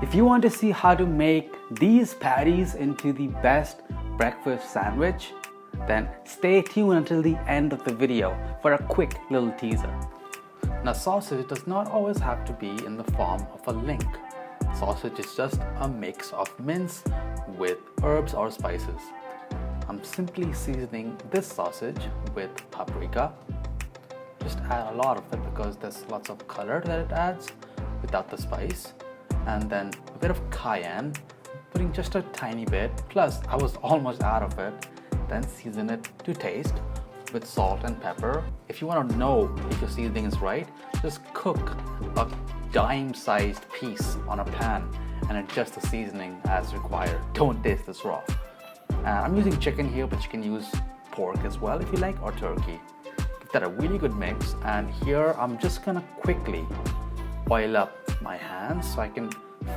If you want to see how to make these patties into the best breakfast sandwich, then stay tuned until the end of the video for a quick little teaser. Now, sausage does not always have to be in the form of a link. Sausage is just a mix of mince with herbs or spices. I'm simply seasoning this sausage with paprika. Just add a lot of it because there's lots of color that it adds without the spice. And then a bit of cayenne, putting just a tiny bit, plus I was almost out of it. Then season it to taste with salt and pepper. If you want to know if your seasoning is right, just cook a dime-sized piece on a pan and adjust the seasoning as required. Don't taste this raw. I'm using chicken here, but you can use pork as well if you like, or turkey. Give that a really good mix, and here I'm just gonna quickly oil up my hands so I can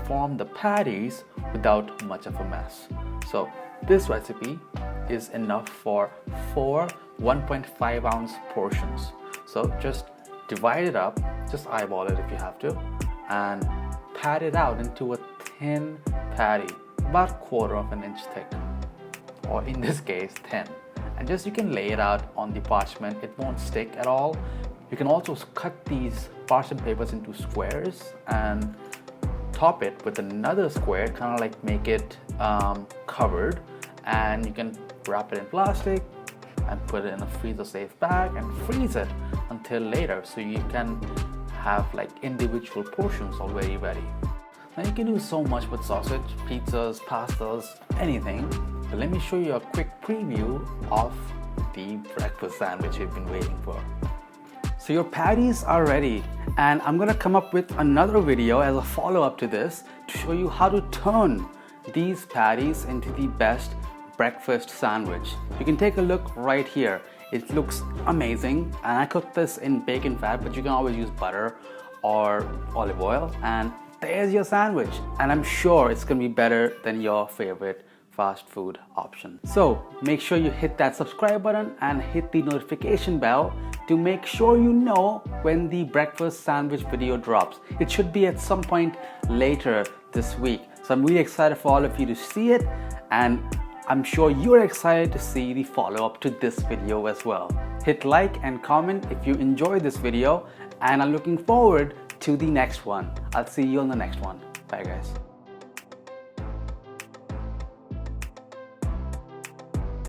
form the patties without much of a mess. So this recipe is enough for 4 1.5 ounce portions. So just divide it up, just eyeball it if you have to, and pat it out into a thin patty, about 1/4 of an inch thick, or in this case thin. And just you can lay it out on the parchment, it won't stick at all. You can also cut these parchment papers into squares and top it with another square, kind of like make it covered, and you can wrap it in plastic and put it in a freezer safe bag and freeze it until later, so you can have like individual portions already ready. Now you can do so much with sausage, pizzas, pastas, anything. But let me show you a quick preview of the breakfast sandwich you've been waiting for. So your patties are ready, and I'm gonna come up with another video as a follow-up to this to show you how to turn these patties into the best breakfast sandwich. You can take a look right here. It looks amazing, and I cooked this in bacon fat, but you can always use butter or olive oil, and there's your sandwich. And I'm sure it's gonna be better than your favorite fast food option. So make sure you hit that subscribe button and hit the notification bell to make sure you know when the breakfast sandwich video drops. It should be at some point later this week. So I'm really excited for all of you to see it, and I'm sure you're excited to see the follow-up to this video as well. Hit like and comment if you enjoyed this video, and I'm looking forward to the next one. I'll see you on the next one. Bye guys.